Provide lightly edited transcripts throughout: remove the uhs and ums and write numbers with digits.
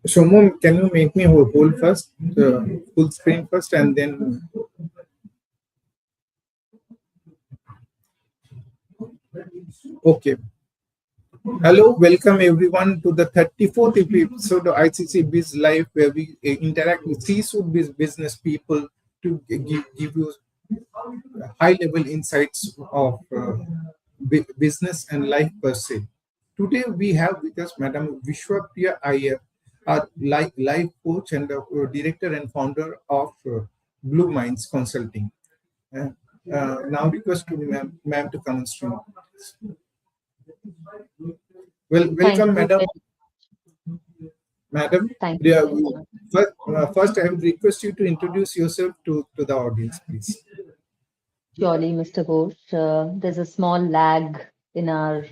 So, Mom, can you make me whole first, full screen first, and then? Okay. Hello, welcome everyone to the 34th episode of ICC Biz Live, where we interact with C-suite business people to give you high-level insights of business and life per se. Today we have with us Madam Vishwapriya Iyer, our life coach and director and founder of Blue Minds Consulting. Now request to ma'am to come on stream. Well, Thank welcome, you. madam. Madam, Thank you. first, I would request you to introduce yourself to the audience, please. Surely, Mr. Ghosh, there's a small lag in our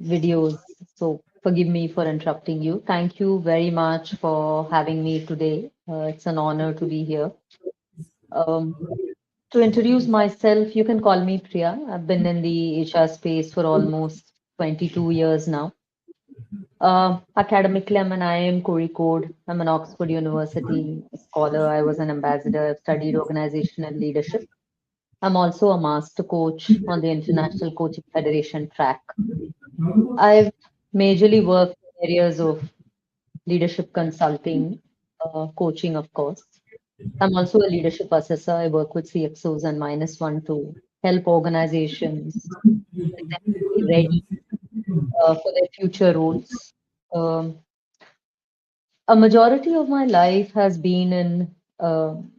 videos, so forgive me for interrupting you. Thank you very much for having me today. It's an honor to be here. To introduce myself, you can call me Priya. I've been in the HR space for almost 22 years now. Academically, I'm an IIM Kozhikode. I'm an Oxford University scholar. I was an ambassador. I've studied organizational leadership. I'm also a master coach on the International Coaching Federation track. I've majorly worked in areas of leadership consulting, coaching, of course. I'm also a leadership assessor. I work with CXOs and -1 to help organizations get them to be ready for their future roles. Um, a majority of my life has been in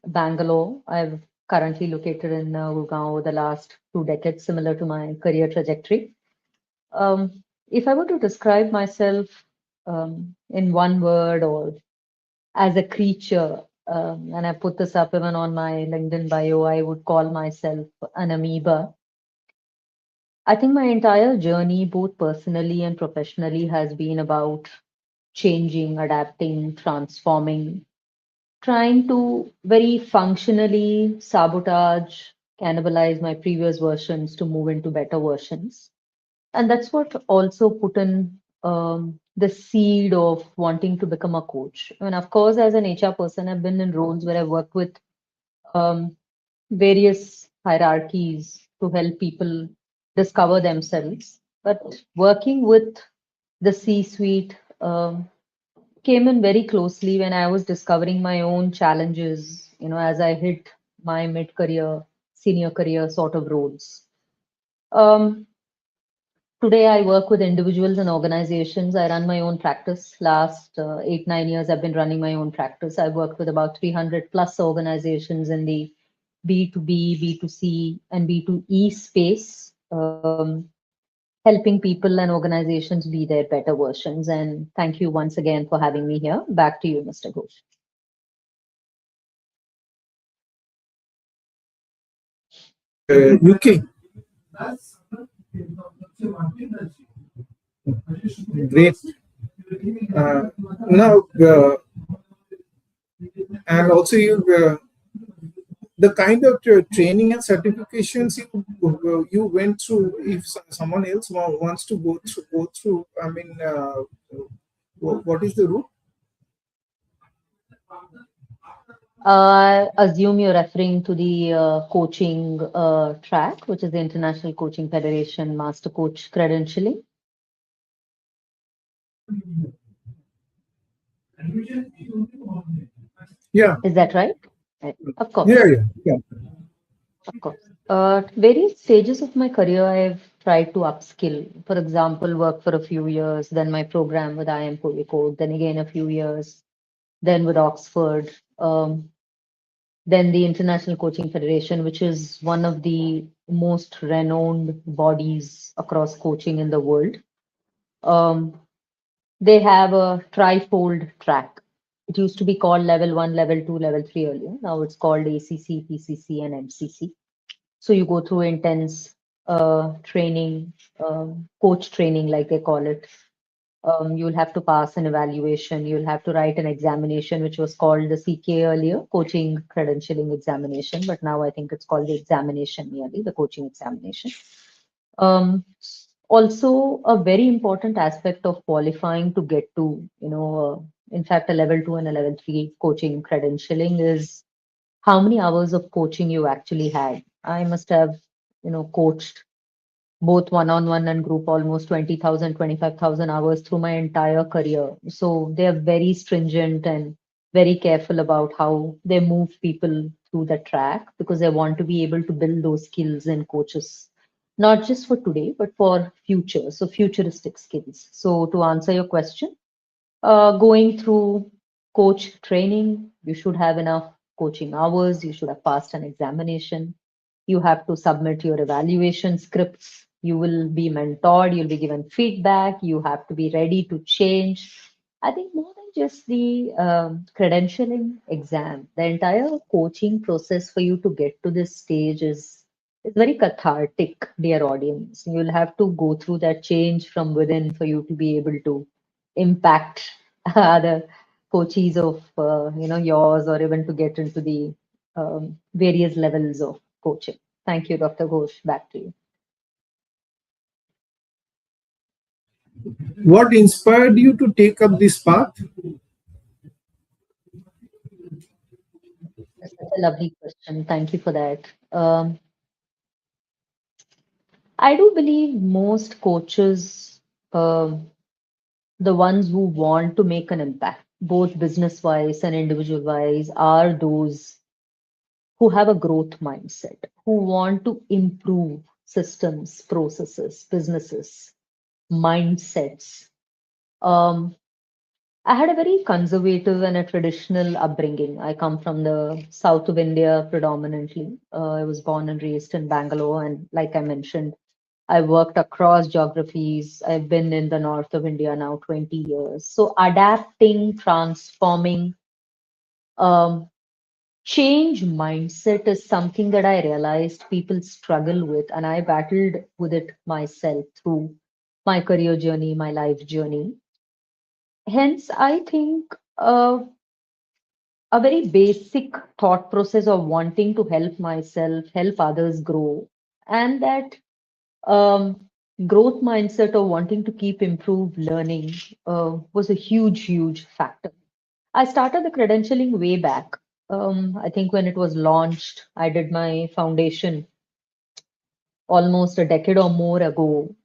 Bangalore. I've currently located in Gurgaon over the last 2 decades, similar to my career trajectory. If I were to describe myself in one word or as a creature, and I put this up even on my LinkedIn bio, I would call myself an amoeba. I think my entire journey, both personally and professionally, has been about changing, adapting, transforming, trying to very functionally sabotage, cannibalize my previous versions to move into better versions. And that's what also put in the seed of wanting to become a coach. And of course, as an HR person, I've been in roles where I've worked with um, various hierarchies to help people discover themselves. But working with the C-suite came in very closely when I was discovering my own challenges, as I hit my mid-career, senior career sort of roles. Today, I work with individuals and organizations. I run my own practice. Last 8, 9 years, I've been running my own practice. I've worked with about 300 plus organizations in the B2B, B2C, and B2E space, helping people and organizations be their better versions. And thank you once again for having me here. Back to you, Mr. Ghosh. UK. Great. Now, and also the kind of training and certifications you went through. If someone else wants to go through, I mean, what is the route? I assume you're referring to the coaching track, which is the International Coaching Federation Master Coach credentialing. Yeah. Is that right? Of course. Yeah. Of course. Various stages of my career, I've tried to upskill. For example, work for a few years, then my program with IIM Kozhikode, then again a few years, then with Oxford, then the International Coaching Federation, which is one of the most renowned bodies across coaching in the world. They have a trifold track. It used to be called level 1, level 2, level 3 earlier. Now it's called ACC, PCC, and MCC. So you go through intense training, coach training, like they call it. You'll have to pass an evaluation. You'll have to write an examination, which was called the CK earlier, coaching credentialing examination. But now I think it's called the examination merely, the coaching examination. Also, a very important aspect of qualifying to get to, in fact, a level 2 and a level 3 coaching credentialing is how many hours of coaching you actually had. I must have, coached both one-on-one and group almost 20,000, 25,000 hours through my entire career. So they are very stringent and very careful about how they move people through the track because they want to be able to build those skills in coaches, not just for today, but for future. So futuristic skills. So to answer your question, going through coach training, you should have enough coaching hours, you should have passed an examination, you have to submit your evaluation scripts, you will be mentored, you'll be given feedback, you have to be ready to change. I think more than just the credentialing exam, the entire coaching process for you to get to this stage is very cathartic, dear audience. You'll have to go through that change from within for you to be able to impact other coaches of yours, or even to get into the various levels of coaching. Thank you, Dr. Ghosh. Back to you. What inspired you to take up this path? That's such a lovely question. Thank you for that. I do believe most coaches, the ones who want to make an impact, both business wise and individual wise, are those who have a growth mindset, who want to improve systems, processes, businesses, mindsets. Um, I had a very conservative and a traditional upbringing. I come from the south of India predominantly. I was born and raised in Bangalore, and like I mentioned, I worked across geographies. I've been in the north of India now 20 years. So adapting, transforming, um, change mindset is something that I realized people struggle with, and I battled with it myself through my career journey, my life journey. Hence, I think a very basic thought process of wanting to help myself, help others grow, and that um, growth mindset of wanting to keep improve learning was a huge, huge factor. I started the credentialing way back. I think when it was launched, I did my foundation almost a decade or more ago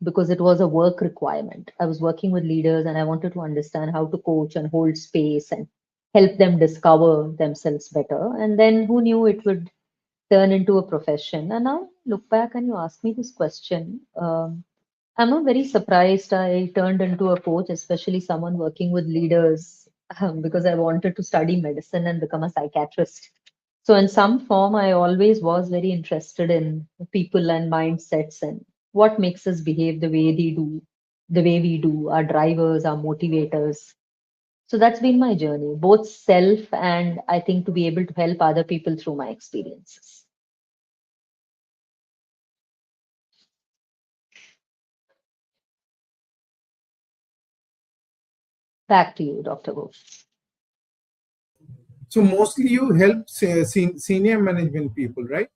because it was a work requirement. I was working with leaders and I wanted to understand how to coach and hold space and help them discover themselves better. And then who knew it would turn into a profession? And now look back and you ask me this question. I'm not very surprised I turned into a coach, especially someone working with leaders, because I wanted to study medicine and become a psychiatrist. So, in some form, I always was very interested in people and mindsets and what makes us behave the way we do, our drivers, our motivators. So, that's been my journey, both self and I think to be able to help other people through my experiences. Back to you, Dr. Ghosh. So mostly you help senior management people, right?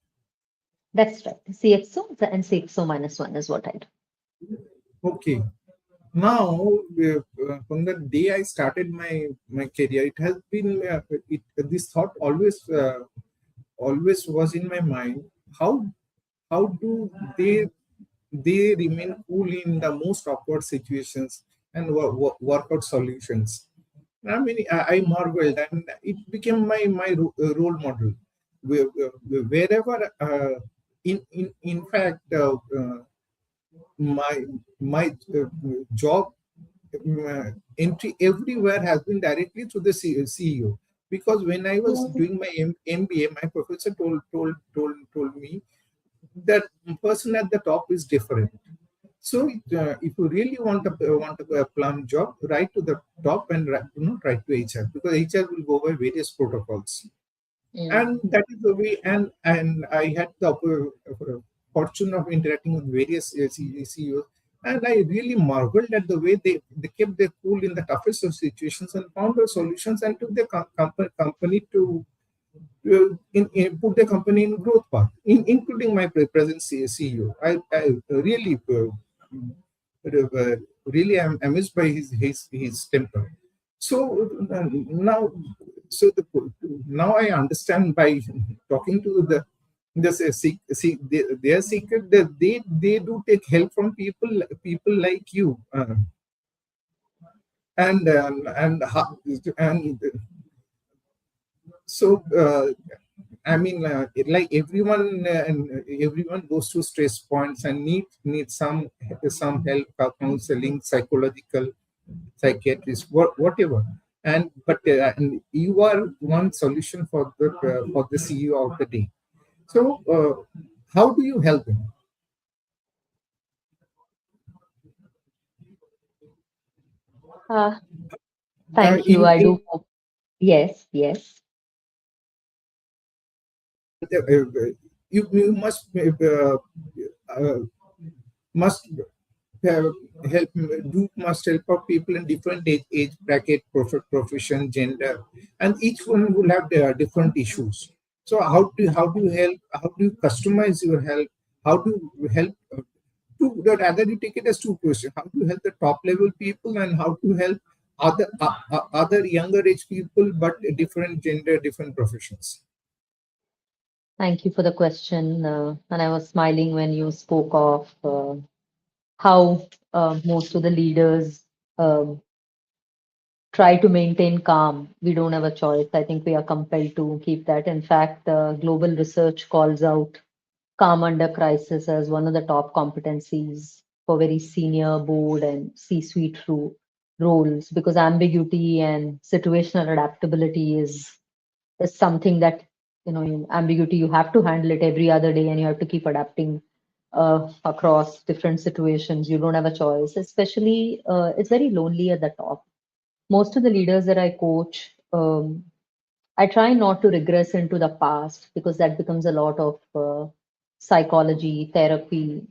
That's right. CXO and CXO minus one is what I do. Okay. Now, from the day I started my career, it has been this thought always was in my mind. How do they remain cool in the most awkward situations and work out solutions? I mean, I marveled, and it became my role model. Wherever, in fact, my job entry everywhere has been directly to the CEO. Because when I was doing my MBA, my professor told me that person at the top is different. So if you really want a plum job, write to the top and not write to HR, because HR will go by various protocols. Mm. And that is the way. And I had the fortune of interacting with various CEOs, and I really marveled at the way they kept their cool in the toughest of situations and found the solutions and took the company to put the company in growth path, including my present CEO. I really really I'm amazed by his temper. So now, so now I understand by talking to the their secret that they do take help from people like you, and so I mean, like everyone, everyone goes through stress points and need some help, counseling, psychological, psychiatrist, whatever. And but and you are one solution for the CEO of the day. So how do you help them? Uh, Uh, Thank you. in I in do hope. Yes, yes. you uh, must have help must help out people in different age bracket, profession, gender, and each one will have their different issues. So how do you help? How do you customize your help? How do you help? Rather, you take it as two questions: how to help the top level people, and how to help other younger age people, but different gender, different professions. Thank you for the question. And I was smiling when you spoke of how most of the leaders um, try to maintain calm. We don't have a choice. I think we are compelled to keep that. In fact, global research calls out calm under crisis as one of the top competencies for very senior board and C-suite roles, because ambiguity and situational adaptability is something that, in ambiguity, you have to handle it every other day and you have to keep adapting across different situations. You don't have a choice. Especially, it's very lonely at the top. Most of the leaders that I coach, I try not to regress into the past because that becomes a lot of psychology, therapy.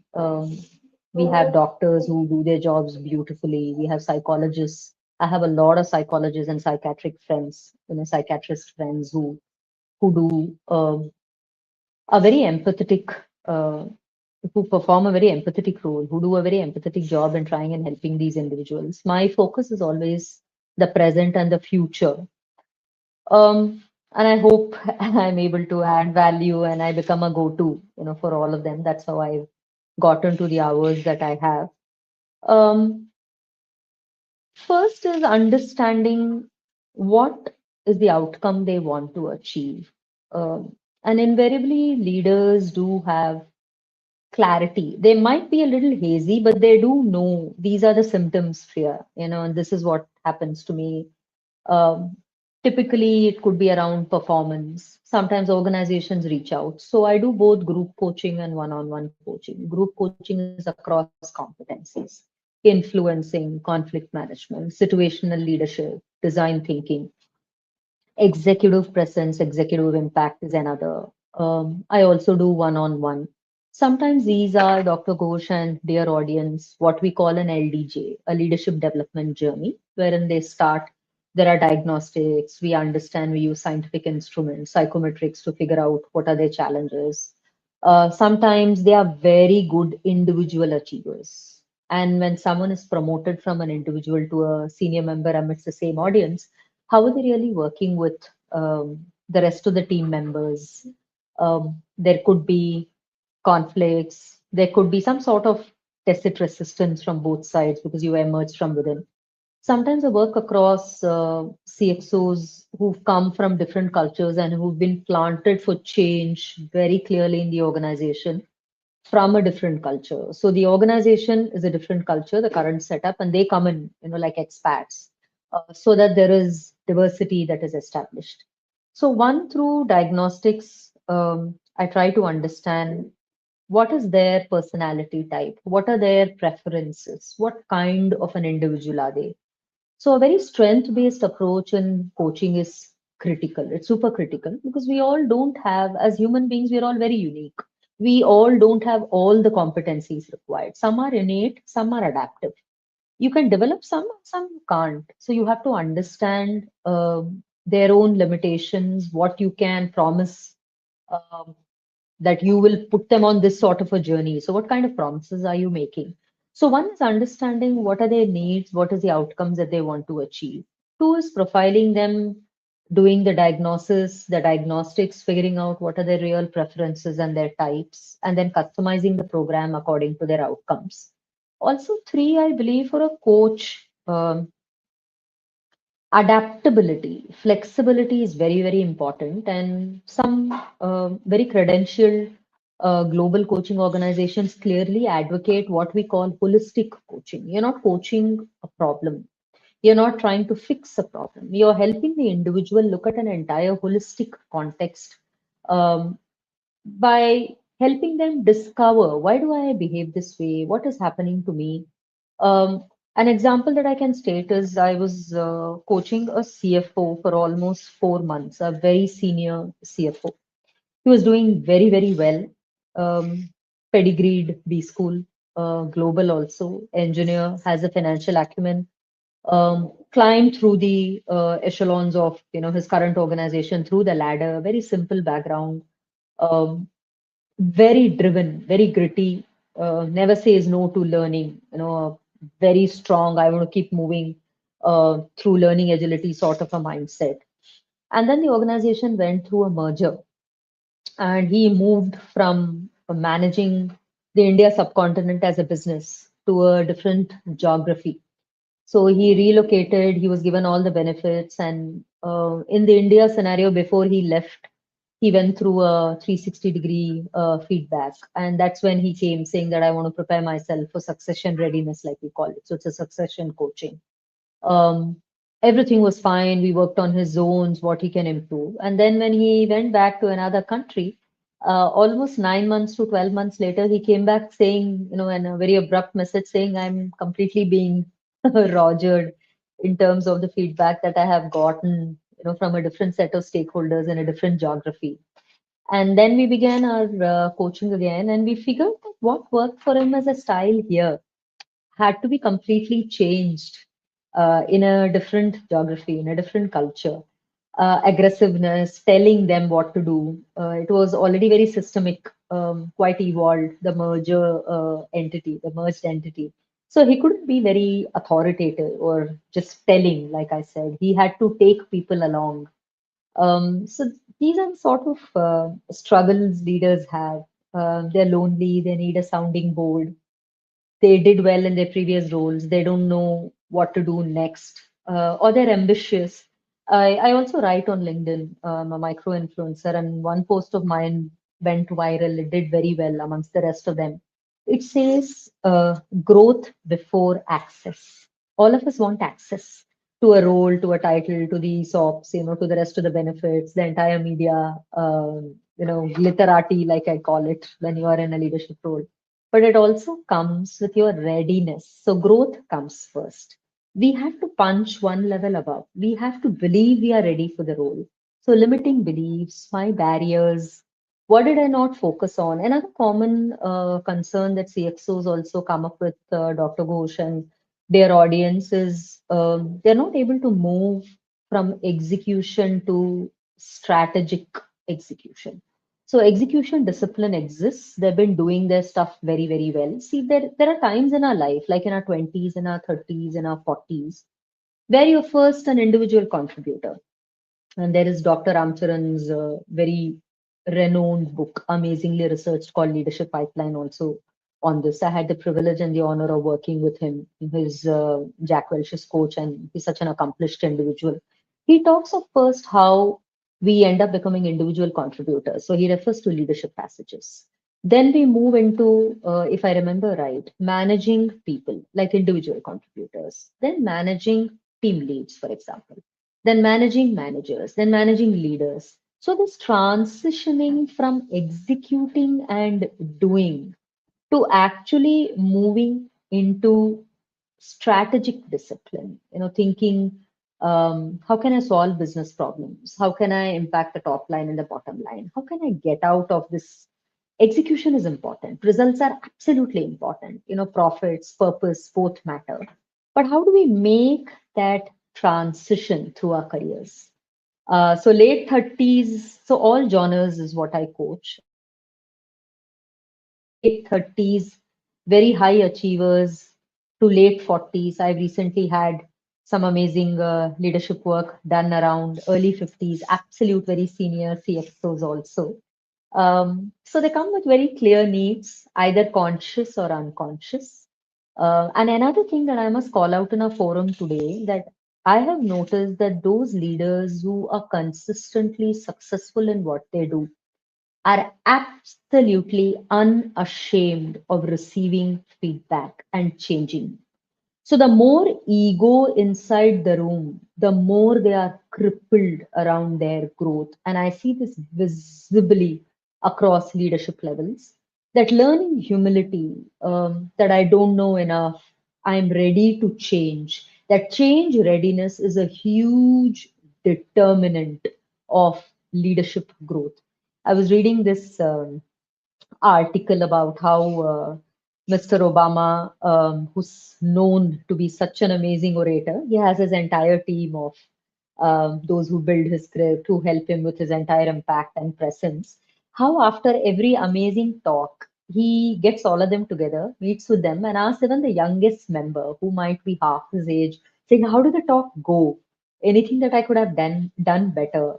We have doctors who do their jobs beautifully. We have psychologists. I have a lot of psychologists and psychiatric friends, psychiatrist friends who do a very empathetic, uh, who perform a very empathetic role, who do a very empathetic job in trying and helping these individuals. My focus is always the present and the future. And I hope I'm able to add value and I become a go-to, for all of them. That's how I've gotten to the hours that I have. Um, First is understanding what is the outcome they want to achieve. And invariably, leaders do have clarity. They might be a little hazy, but they do know these are the symptoms here, and this is what happens to me. Um, Typically, it could be around performance. Sometimes organizations reach out. So I do both group coaching and one-on-one coaching. Group coaching is across competencies: influencing, conflict management, situational leadership, design thinking, executive presence, executive impact is another. I also do one-on-one. Sometimes these are, Dr. Ghosh and dear audience, what we call an LDJ, a leadership development journey, wherein they start. There are diagnostics. We understand. We use scientific instruments, psychometrics to figure out what are their challenges. Sometimes they are very good individual achievers. And when someone is promoted from an individual to a senior member amidst the same audience, how are they really working with the rest of the team members? There could be conflicts. There could be some sort of tacit resistance from both sides because you emerged from within. Sometimes I work across CXOs who've come from different cultures and who've been planted for change very clearly in the organization from a different culture. So the organization is a different culture, the current setup, and they come in, like expats, so that there is diversity that is established. So one, through diagnostics, I try to understand what is their personality type, what are their preferences, what kind of an individual are they. So a very strength-based approach in coaching is critical. It's super critical because we all don't have, as human beings, we're all very unique. We all don't have all the competencies required. Some are innate, some are adaptive. You can develop some you can't. So you have to understand their own limitations, what you can promise, um, that you will put them on this sort of a journey. So what kind of promises are you making? So one is understanding what are their needs, what is the outcomes that they want to achieve. Two is profiling them, doing the diagnosis, the diagnostics, figuring out what are their real preferences and their types, and then customizing the program according to their outcomes. Also, three, I believe for a coach, adaptability, flexibility is very, very important. And some very credentialed global coaching organizations clearly advocate what we call holistic coaching. You're not coaching a problem, you're not trying to fix a problem. You're helping the individual look at an entire holistic context um, by helping them discover why do I behave this way? What is happening to me? Um, an example that I can state is I was coaching a CFO for almost 4 months, a very senior CFO. He was doing very, very well. Um, Pedigreed B school, global also, engineer, has a financial acumen, climbed through the echelons of his current organization through the ladder, very simple background, um, very driven, very gritty, never says no to learning, very strong. I want to keep moving through learning agility sort of a mindset. And then the organization went through a merger and he moved from managing the India subcontinent as a business to a different geography. So he relocated, he was given all the benefits. And in the India scenario, before he left, he went through a 360-degree feedback. And that's when he came saying that I want to prepare myself for succession readiness, like we call it. So it's a succession coaching. Um, Everything was fine. We worked on his zones, what he can improve. And then when he went back to another country, almost 9 months to 12 months later, he came back saying, in a very abrupt message saying, I'm completely being rogered in terms of the feedback that I have gotten, from a different set of stakeholders in a different geography. And then we began our coaching again, and we figured that what worked for him as a style here had to be completely changed in a different geography, in a different culture. Aggressiveness, telling them what to do. It was already very systemic, quite evolved, the merged entity. So he couldn't be very authoritative or just telling, like I said. He had to take people along. So these are the sort of struggles leaders have. They're lonely, they need a sounding board, they did well in their previous roles, they don't know what to do next, or they're ambitious. I also write on LinkedIn, I'm a micro influencer, and one post of mine went viral. It did very well amongst the rest of them. It says growth before access. All of us want access to a role, to a title, to the ESOPs, to the rest of the benefits, the entire media, glitterati, like I call it, when you are in a leadership role, but it also comes with your readiness. So growth comes first. We have to punch one level above. We have to believe we are ready for the role. So limiting beliefs, my barriers, what did I not focus on? Another common concern that CXOs also come up with, Dr. Ghosh and their audience is they're not able to move from execution to strategic execution. So execution discipline exists. They've been doing their stuff very, very well. See, there are times in our life, like in our 20s, in our 30s, in our 40s, where you're first an individual contributor. And there is Dr. Ramcharan's very renowned book, amazingly researched, called Leadership Pipeline, also on this. I had the privilege and the honor of working with him. He's Jack Welch's coach, and he's such an accomplished individual. He talks of first how we end up becoming individual contributors. So he refers to leadership passages. Then we move into, if I remember right, managing people like individual contributors, then managing team leads, for example, then managing managers, then managing leaders. So this transitioning from executing and doing to actually moving into strategic discipline, thinking, how can I solve business problems? How can I impact the top line and the bottom line? How can I get out of this? Execution is important. Results are absolutely important. Profits, purpose, both matter. But how do we make that transition through our careers? So late 30s, so all genres is what I coach. Late 30s, very high achievers, to late 40s. I've recently had some amazing leadership work done around early 50s, absolute very senior CXOs also. So they come with very clear needs, either conscious or unconscious. And another thing that I must call out in a forum today, that I have noticed that those leaders who are consistently successful in what they do are absolutely unashamed of receiving feedback and changing. So the more ego inside the room, the more they are crippled around their growth. And I see this visibly across leadership levels. That learning humility, that I don't know enough, I'm ready to change. That change readiness is a huge determinant of leadership growth. I was reading this article about how Mr. Obama, who's known to be such an amazing orator, he has his entire team of those who build his script, who help him with his entire impact and presence. How after every amazing talk, he gets all of them together, meets with them, and asks even the youngest member, who might be half his age, saying, "How did the talk go? Anything that I could have done better?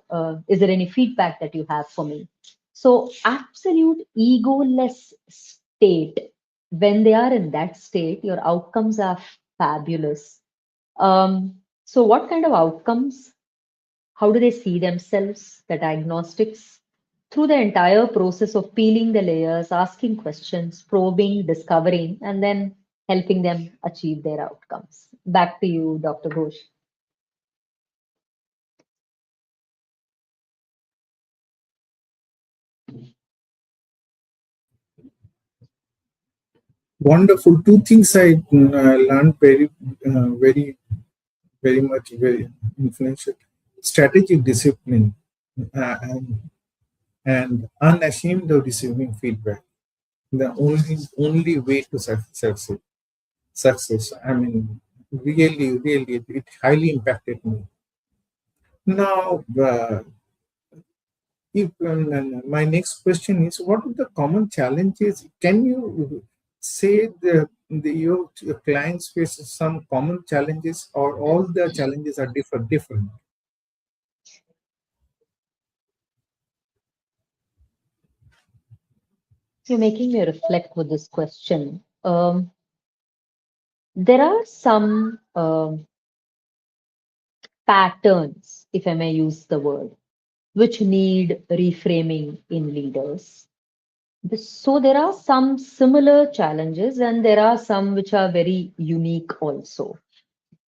Is there any feedback that you have for me?" So, absolute egoless state, when they are in that state, your outcomes are fabulous. So, what kind of outcomes? How do they see themselves, the diagnostics? Through the entire process of peeling the layers, asking questions, probing, discovering, and then helping them achieve their outcomes. Back to you, Dr. Ghosh. Wonderful. Two things I learned very much, very influential. Strategic discipline and unashamed of receiving feedback. The only way to success. I mean, really, it highly impacted me. Now, my next question is, what are the common challenges? Can you say your clients face some common challenges, or all the challenges are different? You're making me reflect with this question. There are some patterns, if I may use the word, which need reframing in leaders. So there are some similar challenges, and there are some which are very unique also.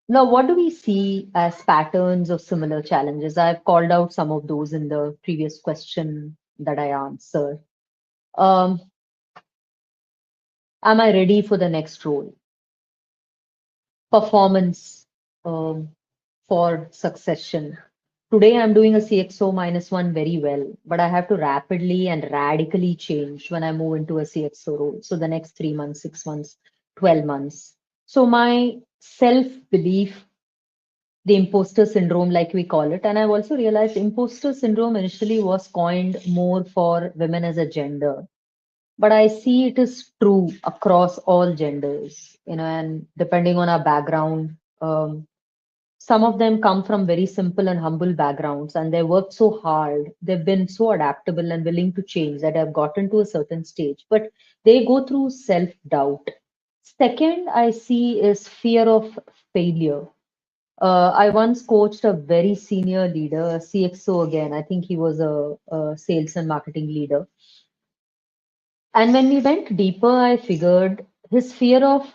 Now, what do we see as patterns of similar challenges? I've called out some of those in the previous question that I answered. Um, am I ready for the next role? Performance um, for succession. Today, I'm doing a CXO -1 very well, but I have to rapidly and radically change when I move into a CXO role. So the next 3 months, 6 months, 12 months. So my self belief, the imposter syndrome, like we call it, and I've also realized imposter syndrome initially was coined more for women as a gender, but I see it is true across all genders, and depending on our background. Some of them come from very simple and humble backgrounds, and they worked so hard. They've been so adaptable and willing to change that have gotten to a certain stage, but they go through self doubt. Second, I see is fear of failure. I once coached a very senior leader, a CXO again. I think he was a sales and marketing leader. And when we went deeper, I figured his fear of,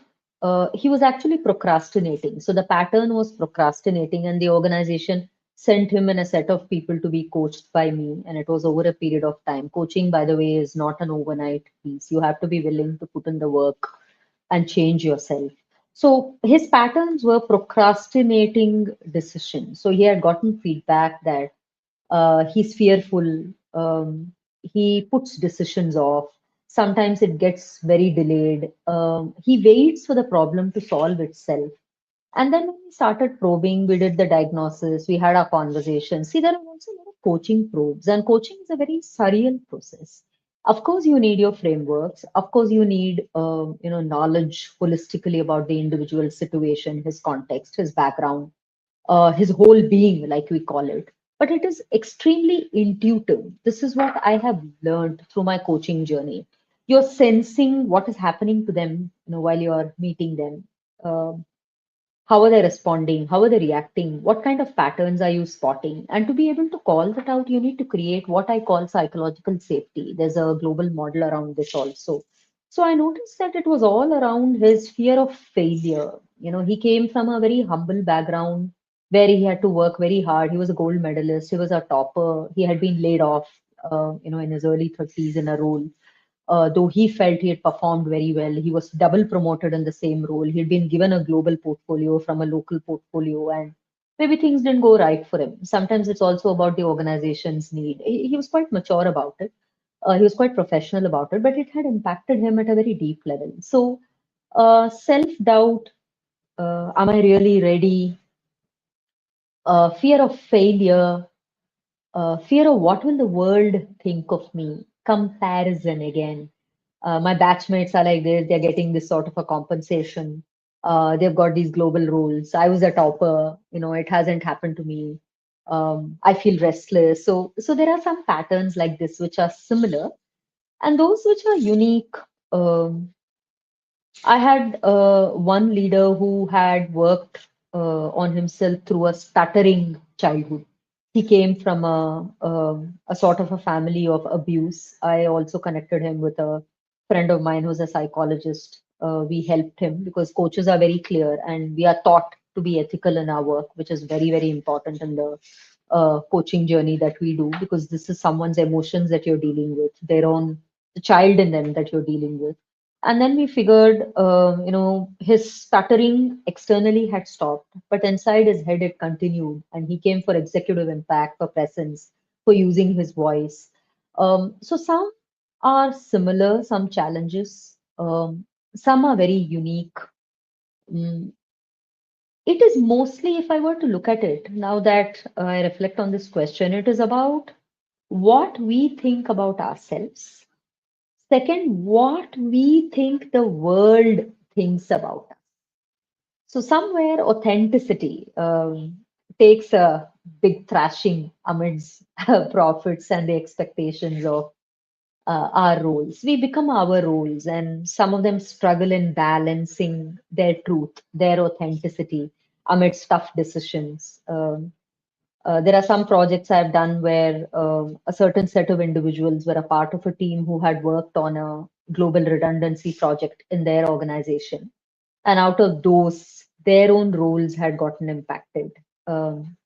he was actually procrastinating. So the pattern was procrastinating, and the organization sent him and a set of people to be coached by me. And it was over a period of time. Coaching, by the way, is not an overnight piece. You have to be willing to put in the work and change yourself. So his patterns were procrastinating decisions. So he had gotten feedback that he's fearful. He puts decisions off. Sometimes it gets very delayed. He waits for the problem to solve itself. And then when we started probing, we did the diagnosis, we had our conversation. See, there are also a lot of coaching probes, and coaching is a very surreal process. Of course, you need your frameworks. Of course, you need knowledge holistically about the individual situation, his context, his background, his whole being, like we call it. But it is extremely intuitive. This is what I have learned through my coaching journey. You're sensing what is happening to them, while you're meeting them. Um how are they responding? How are they reacting? What kind of patterns are you spotting? And to be able to call that out, you need to create what I call psychological safety. There's a global model around this also. So I noticed that it was all around his fear of failure. He came from a very humble background where he had to work very hard. He was a gold medalist, he was a topper, he had been laid off, in his early 30s in a role. Though he felt he had performed very well, he was double promoted in the same role. He'd been given a global portfolio from a local portfolio, and maybe things didn't go right for him. Sometimes it's also about the organization's need. He was quite mature about it. He was quite professional about it, but it had impacted him at a very deep level. So, self doubt, am I really ready? Fear of failure, fear of what will the world think of me, comparison again. My batchmates are like this, they're getting this sort of a compensation. They've got these global roles. I was a topper, it hasn't happened to me. I feel restless. So there are some patterns like this which are similar, and those which are unique. Um, I had one leader who had worked on himself through a stuttering childhood. He came from a sort of a family of abuse. I also connected him with a friend of mine who's a psychologist. We helped him because coaches are very clear and we are taught to be ethical in our work, which is very, very important in the coaching journey that we do, because this is someone's emotions that you're dealing with, their own, the child in them that you're dealing with. And then we figured, his stuttering externally had stopped, but inside his head it continued. And he came for executive impact, for presence, for using his voice. So some are similar, some challenges, some are very unique. Mm, It is mostly, if I were to look at it, now that I reflect on this question, it is about what we think about ourselves. Second, what we think the world thinks about us. So somewhere authenticity takes a big thrashing amidst profits and the expectations of our roles. We become our roles, and some of them struggle in balancing their truth, their authenticity amidst tough decisions. There are some projects I've done where a certain set of individuals were a part of a team who had worked on a global redundancy project in their organization. And out of those, their own roles had gotten impacted. Um,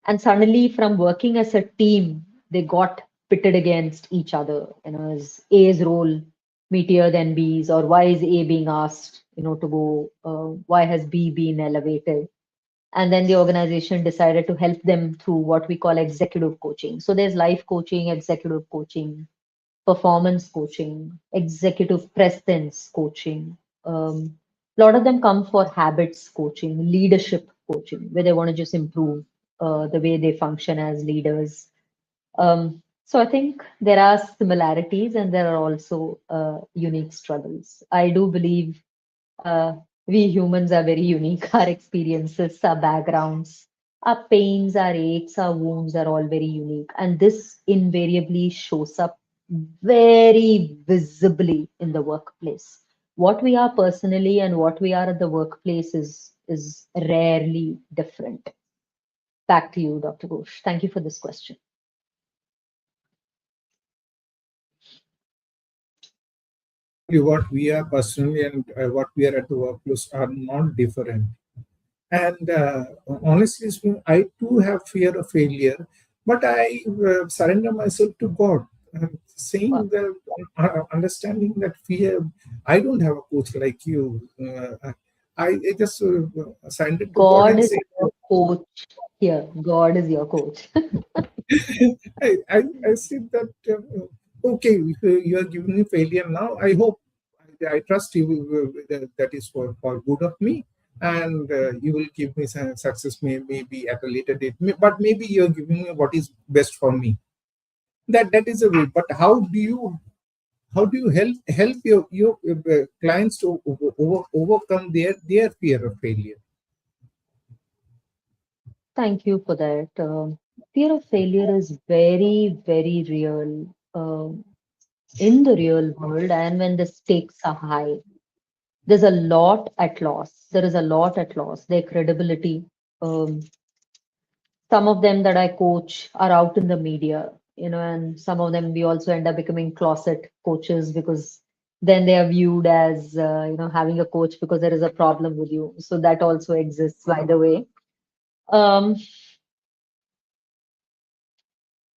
and suddenly, from working as a team, they got pitted against each other. Is A's role meatier than B's, or why is A being asked, to go? Why has B been elevated? And then the organization decided to help them through what we call executive coaching. So there's life coaching, executive coaching, performance coaching, executive presence coaching. A lot of them come for habits coaching, leadership coaching, where they want to just improve the way they function as leaders. So I think there are similarities and there are also unique struggles. I do believe uh, we humans are very unique. Our experiences, our backgrounds, our pains, our aches, our wounds are all very unique. And this invariably shows up very visibly in the workplace. What we are personally and what we are at the workplace is rarely different. Back to you, Dr. Ghosh. Thank you for this question. Actually, what we are personally and what we are at the workplace are not different. And honestly speaking, I too have fear of failure, but I surrender myself to God. Saying Wow. that, understanding that fear, I don't have a coach like you. I just surrender to God God and is say, your coach here. God is your coach. I said that, okay, if you are giving me failure now, I hope, I trust you, that is for good of me, and you will give me some success, maybe at a later date, but maybe you're giving me what is best for me. That is a way. But how do you how do you help your clients to overcome their fear of failure? Thank you for that. Fear of failure is very, very real in the real world, and when the stakes are high, there's a lot at loss. There is a lot at loss. Their credibility. Um, some of them that I coach are out in the media, and some of them we also end up becoming closet coaches because then they are viewed as, having a coach because there is a problem with you. So that also exists, by the way. Um,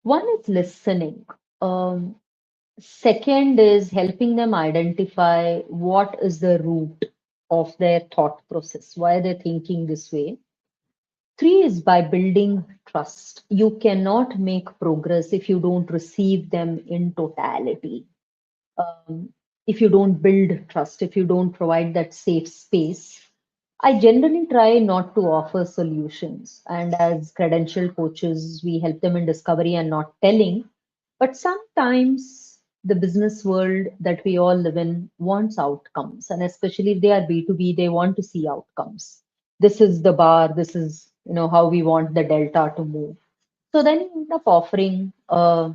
One is listening. Um, Second is helping them identify what is the root of their thought process, why they're thinking this way. Three is by building trust. You cannot make progress if you don't receive them in totality. If you don't build trust, if you don't provide that safe space, I generally try not to offer solutions. And as credential coaches, we help them in discovery and not telling. But sometimes the business world that we all live in wants outcomes. And especially if they are B2B, they want to see outcomes. This is the bar, this is how we want the delta to move. So then you end up offering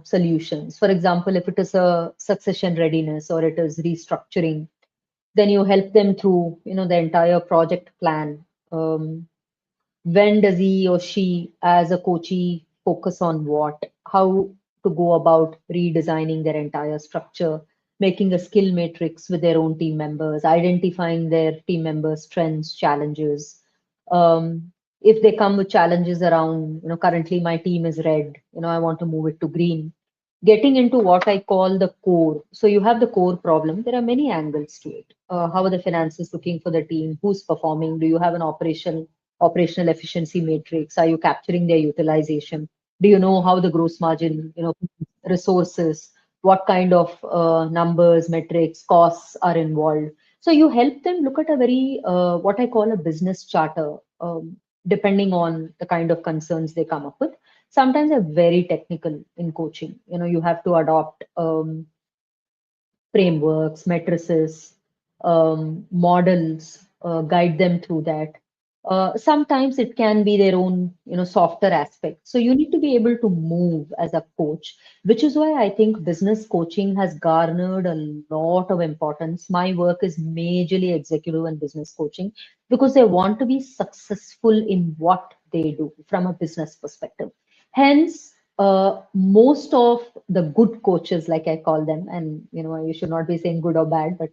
solutions. For example, if it is a succession readiness or it is restructuring, then you help them through the entire project plan. When does he or she as a coachee focus on what, how to go about redesigning their entire structure, making a skill matrix with their own team members, identifying their team members strengths, challenges. If they come with challenges around, currently my team is red, I want to move it to green, getting into what I call the core. So you have the core problem. There are many angles to it. How are the finances looking for the team? Who's performing? Do you have an operational efficiency matrix? Are you capturing their utilization? Do you know how the gross margin, resources, what kind of numbers, metrics, costs are involved? So you help them look at a very what I call a business charter, depending on the kind of concerns they come up with. Sometimes they're very technical in coaching. You have to adopt frameworks, matrices, models, guide them through that. Sometimes it can be their own, softer aspect. So you need to be able to move as a coach, which is why I think business coaching has garnered a lot of importance. My work is majorly executive and business coaching because they want to be successful in what they do from a business perspective. Hence, most of the good coaches, like I call them, and you should not be saying good or bad, but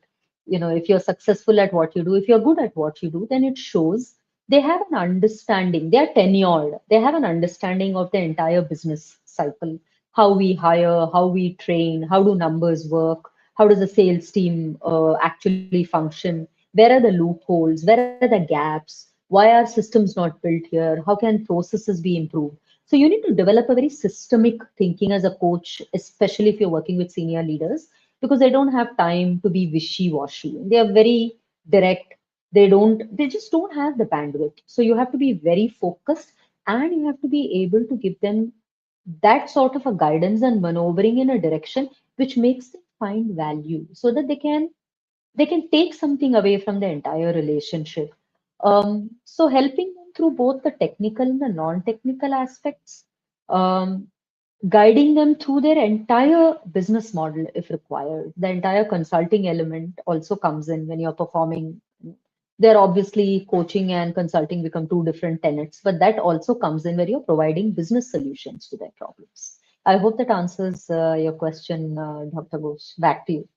if you're successful at what you do, if you're good at what you do, then it shows they have an understanding. They're tenured. They have an understanding of the entire business cycle, how we hire, how we train, how do numbers work, how does the sales team actually function, where are the loopholes, where are the gaps, why are systems not built here, how can processes be improved. So you need to develop a very systemic thinking as a coach, especially if you're working with senior leaders, because they don't have time to be wishy-washy. They are very direct. They just don't have the bandwidth. So you have to be very focused and you have to be able to give them that sort of a guidance and maneuvering in a direction which makes them find value so that they can take something away from the entire relationship. So helping them through both the technical and the non-technical aspects, um, guiding them through their entire business model if required. The entire consulting element also comes in when you're performing. There obviously coaching and consulting become two different tenets, but that also comes in where you're providing business solutions to their problems. I hope that answers your question, Dr. Ghosh. Back to you.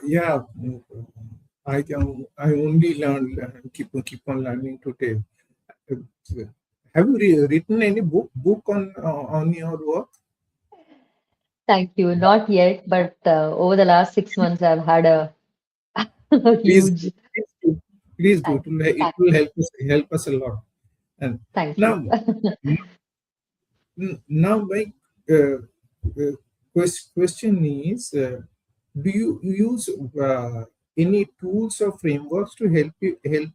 Yeah, I only learn, keep on learning today. Have you written any book on your work? Thank you. Not yet, but over the last 6 months, I've had a, a Please, huge please do. Please do. thank, It thank will you. help us a lot. And Thank you. now, now, Mike, uh, uh, question is, do you use any tools or frameworks to help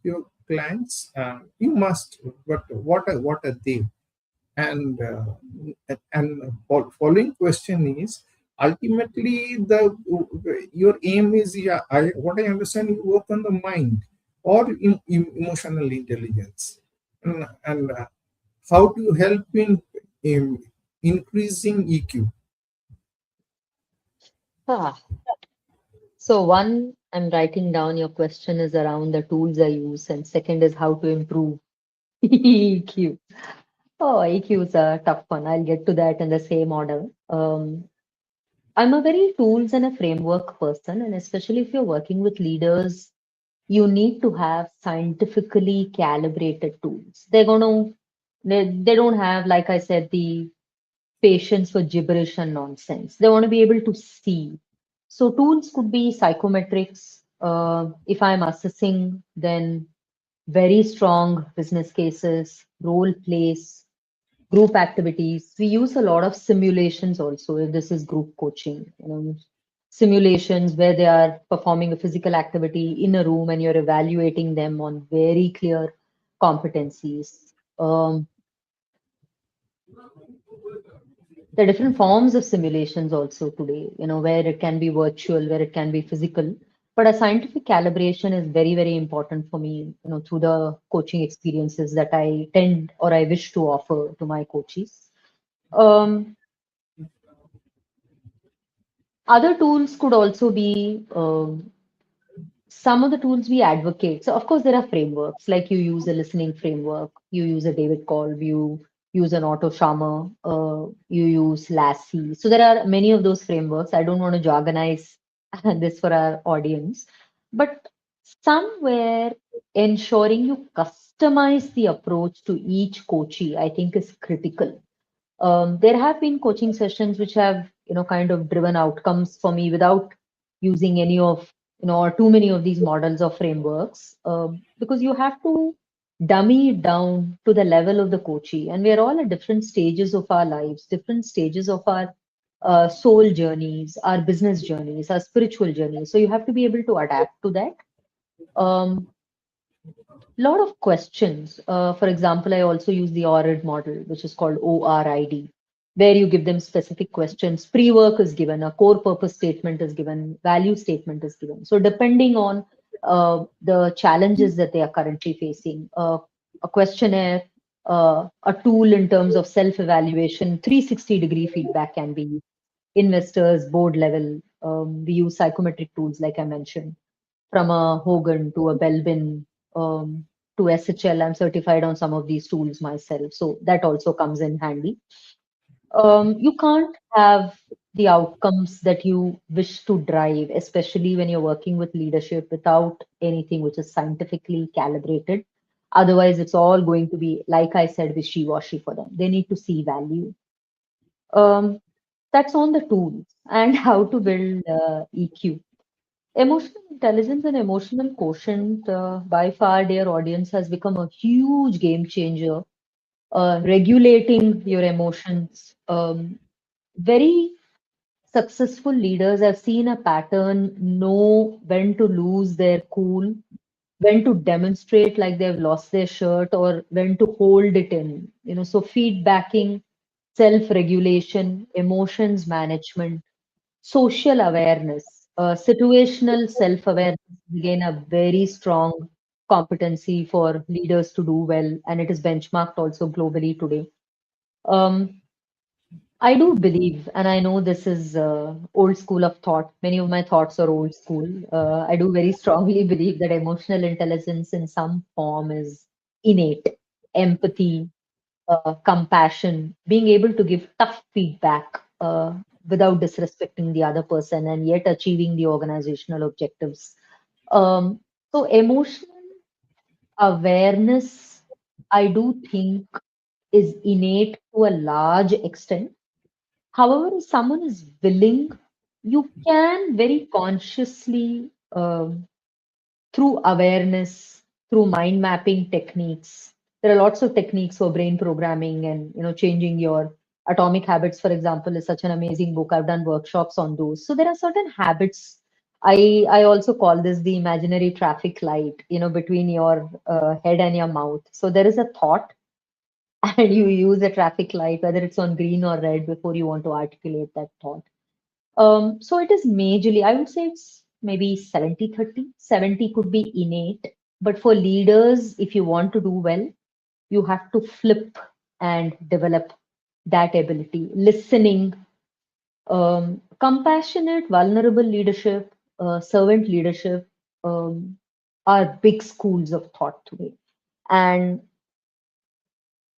your clients? You must, but what are they? And following question is, ultimately the your aim is, yeah, what I understand, you work on the mind or emotional intelligence, and how to help in increasing EQ. Ah, so one, I'm writing down your question is around the tools I use, and second is how to improve EQ. Oh, EQ is a tough one. I'll get to that in the same order. I'm a very tools and a framework person, and especially if you're working with leaders, you need to have scientifically calibrated tools. They don't have, like I said, the patience for gibberish and nonsense. They want to be able to see. So tools could be psychometrics. If I'm assessing, then very strong business cases, role plays, group activities. We use a lot of simulations also. If this is group coaching, simulations where they are performing a physical activity in a room and you're evaluating them on very clear competencies. There are different forms of simulations also today, where it can be virtual, where it can be physical. But a scientific calibration is very, very important for me, through the coaching experiences that I tend or I wish to offer to my coaches. Um, Other tools could also be some of the tools we advocate. So, of course, there are frameworks like you use a listening framework, you use a David Kolb, you use an Otto Scharmer, you use Lassie. So, there are many of those frameworks. I don't want to jargonize this for our audience, but somewhere ensuring you customize the approach to each coachee, I think, is critical. There have been coaching sessions which have, kind of driven outcomes for me without using any of, or too many of these models or frameworks, because you have to dummy it down to the level of the coachee. And we're all at different stages of our lives, different stages of our soul journeys, our business journeys, our spiritual journeys. So you have to be able to adapt to that. Um, Lot of questions. For example, I also use the ORID model, which is called ORID, where you give them specific questions. Pre-work is given, a core purpose statement is given, value statement is given. So depending on the challenges that they are currently facing, a questionnaire, a tool in terms of self-evaluation, 360-degree feedback can be used. Investors, board level. We use psychometric tools, like I mentioned, from a Hogan to a Belbin, to SHL. I'm certified on some of these tools myself, so that also comes in handy. You can't have the outcomes that you wish to drive, especially when you're working with leadership, without anything which is scientifically calibrated. Otherwise, it's all going to be, like I said, wishy-washy for them. They need to see value. Um, that's on the tools and how to build EQ. Emotional intelligence and emotional quotient, by far, dear audience, has become a huge game changer. Regulating your emotions. Very successful leaders have seen a pattern, know when to lose their cool, when to demonstrate like they've lost their shirt, or when to hold it in. So feedbacking, self-regulation, emotions management, social awareness, situational self-awareness is again a very strong competency for leaders to do well, and it is benchmarked also globally today. Um, I do believe, and I know this is old school of thought. Many of my thoughts are old school. I do very strongly believe that emotional intelligence in some form is innate. Empathy, compassion, being able to give tough feedback without disrespecting the other person and yet achieving the organizational objectives. Um, so, emotional awareness, I do think, is innate to a large extent. However, if someone is willing, you can very consciously, through awareness, through mind mapping techniques. There are lots of techniques for brain programming and changing your Atomic Habits, for example, is such an amazing book. I've done workshops on those. So there are certain habits. I also call this the imaginary traffic light, between your head and your mouth. So there is a thought, and you use a traffic light, whether it's on green or red, before you want to articulate that thought. So it is majorly, I would say it's maybe 70-30. 70 could be innate, but for leaders, if you want to do well, you have to flip and develop that ability. Listening, compassionate, vulnerable leadership, servant leadership are big schools of thought today. And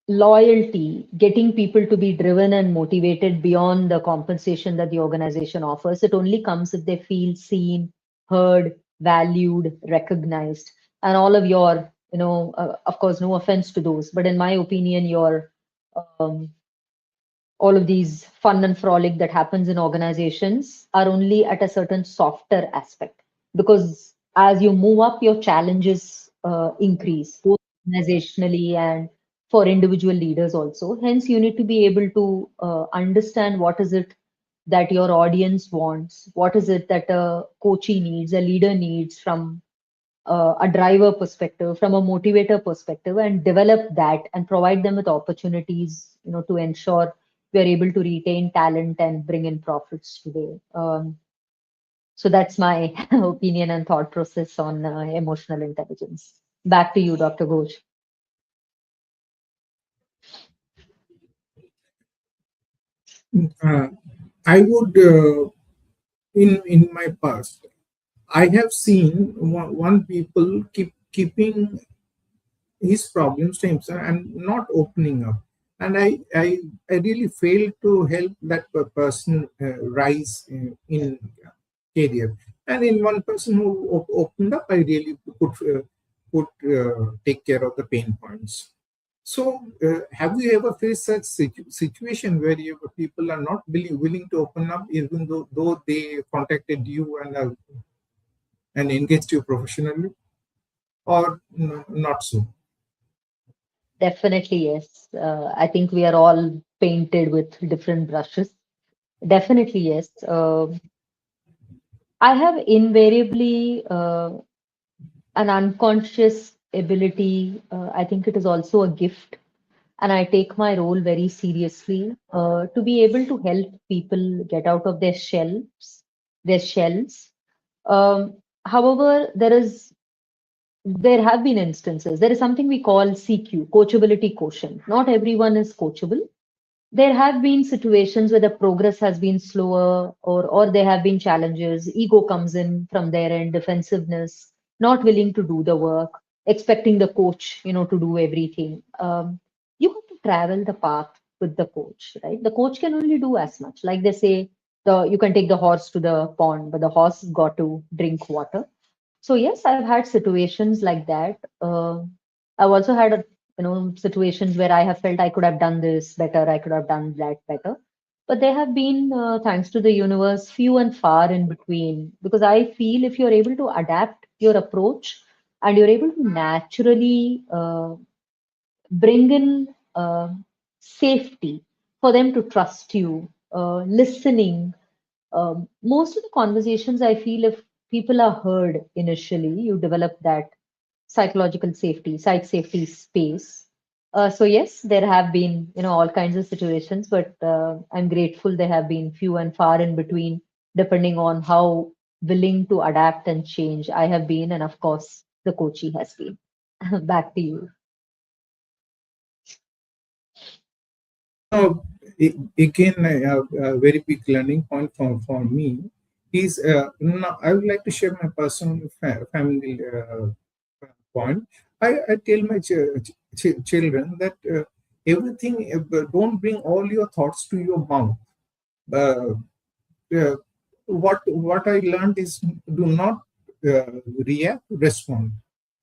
loyalty, getting people to be driven and motivated beyond the compensation that the organization offers, it only comes if they feel seen, heard, valued, recognized. And all of your, of course, no offense to those, but in my opinion, your um, all of these fun and frolic that happens in organizations are only at a certain softer aspect, because as you move up, your challenges increase, both organizationally and for individual leaders also. Hence you need to be able to understand what is it that your audience wants, what is it that a coachee needs, a leader needs, from a driver perspective, from a motivator perspective, and develop that and provide them with opportunities, to ensure we are able to retain talent and bring in profits today. So that's my opinion and thought process on emotional intelligence. Back to you, Dr. Ghosh. Uh, I would, in my past, I have seen one people keeping his problems to himself and not opening up. And I really failed to help that person rise in career. And in one person who opened up, I really could take care of the pain points. So, have you ever faced such situation where people are not willing to open up, even though they contacted you and engaged you professionally, or not so? Definitely, yes. I think we are all painted with different brushes. Definitely, yes. I have invariably an unconscious ability. I think it is also a gift, and I take my role very seriously, to be able to help people get out of their shells. Um, However, there have been instances. There is something we call CQ, coachability quotient. Not everyone is coachable. There have been situations where the progress has been slower, or there have been challenges. Ego comes in from their end, defensiveness, not willing to do the work, expecting the coach, to do everything. You have to travel the path with the coach, right? The coach can only do as much. Like they say, you can take the horse to the pond, but the horse got to drink water. So yes, I've had situations like that. I've also had situations where I have felt I could have done this better, I could have done that better. But there have been, thanks to the universe, few and far in between. Because I feel if you're able to adapt your approach and you're able to naturally bring in safety for them to trust you, listening. Most of the conversations, I feel, if people are heard initially, you develop that psychological safety, psych safety space. So yes, there have been, all kinds of situations, but I'm grateful there have been few and far in between, depending on how willing to adapt and change I have been, and of course, the coachee has been. Back to you. Now, again, a very big learning point for me is, now I would like to share my personal family point. I tell my children that everything, don't bring all your thoughts to your mouth. Uh, uh, what I learned is, do not react, respond.